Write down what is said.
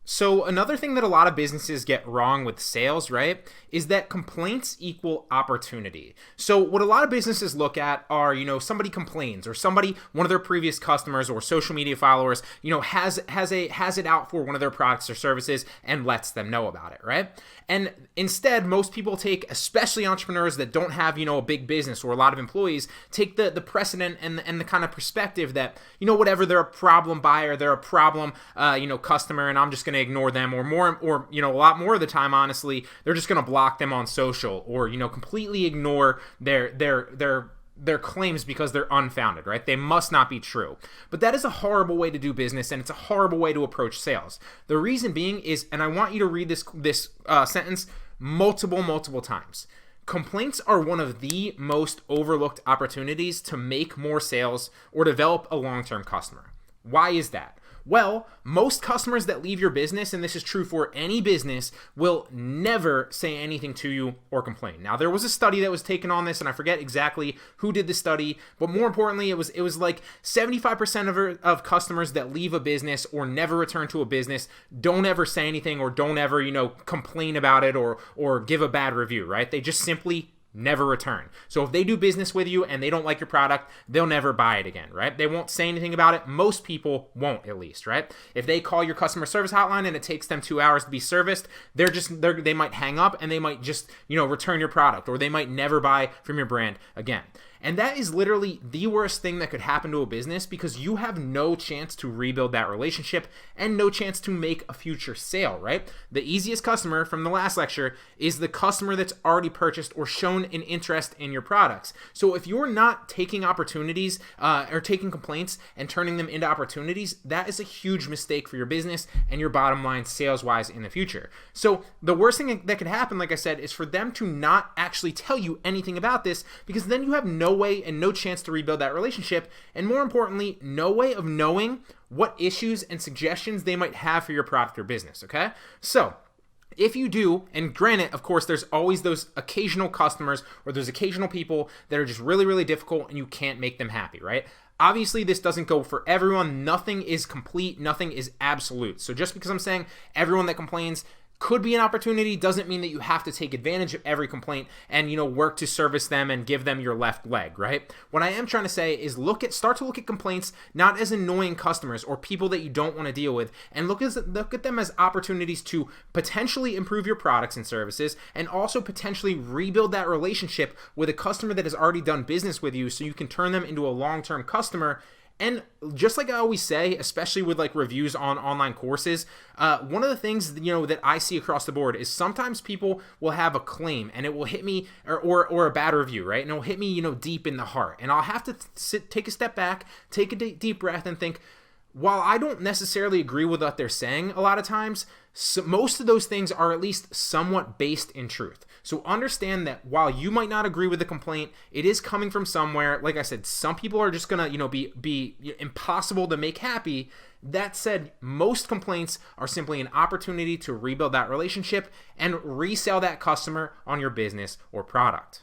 So another thing that a lot of businesses get wrong with sales, right, is that complaints equal opportunity. So what a lot of businesses look at are, somebody complains or one of their previous customers or social media followers, has it out for one of their products or services and lets them know about it, right? And instead, most people take, especially entrepreneurs that don't have, a big business or a lot of employees, take the precedent and the kind of perspective that, whatever, they're a problem buyer, they're a problem, customer, and I'm just going to ignore them, or a lot more of the time, honestly, they're just going to block them on social, or completely ignore their claims because they're unfounded, right? They must not be true. But that is a horrible way to do business, and it's a horrible way to approach sales. The reason being is, and I want you to read this sentence multiple times. Complaints are one of the most overlooked opportunities to make more sales or develop a long-term customer. Why is that? Well, most customers that leave your business, and this is true for any business, will never say anything to you or complain. Now, there was a study that was taken on this, and I forget exactly who did the study, but more importantly, it was like 75% of customers that leave a business or never return to a business don't ever say anything or don't ever, complain about it or give a bad review, right? They just simply never return. So if they do business with you and they don't like your product, they'll never buy it again, right? They won't say anything about it. Most people won't, at least, right? If they call your customer service hotline and it takes them 2 hours to be serviced, they might hang up and they might just, return your product, or they might never buy from your brand again. And that is literally the worst thing that could happen to a business, because you have no chance to rebuild that relationship and no chance to make a future sale, right? The easiest customer from the last lecture is the customer that's already purchased or shown an interest in your products. So if you're not taking opportunities or taking complaints and turning them into opportunities, that is a huge mistake for your business and your bottom line sales-wise in the future. So the worst thing that could happen, like I said, is for them to not actually tell you anything about this, because then you have no way and no chance to rebuild that relationship, and more importantly, no way of knowing what issues and suggestions they might have for your product or business, okay? So if you do, and granted, of course, there's always those occasional customers or those occasional people that are just really difficult and you can't make them happy, right? Obviously, this doesn't go for everyone. Nothing is complete. Nothing is absolute. So just because I'm saying everyone that complains could be an opportunity doesn't mean that you have to take advantage of every complaint and, work to service them and give them your left leg, right? What I am trying to say is start to look at complaints not as annoying customers or people that you don't want to deal with, and look at them as opportunities to potentially improve your products and services, and also potentially rebuild that relationship with a customer that has already done business with you, so you can turn them into a long-term customer. And just like I always say, especially with like reviews on online courses, one of the things that I see across the board is sometimes people will have a claim and it will hit me, or a bad review, right? And it will hit me, deep in the heart, and I'll have to take a step back, take a deep breath, and think, while I don't necessarily agree with what they're saying a lot of times, most of those things are at least somewhat based in truth. So understand that while you might not agree with the complaint, it is coming from somewhere. Like I said, some people are just gonna, be impossible to make happy. That said, most complaints are simply an opportunity to rebuild that relationship and resell that customer on your business or product.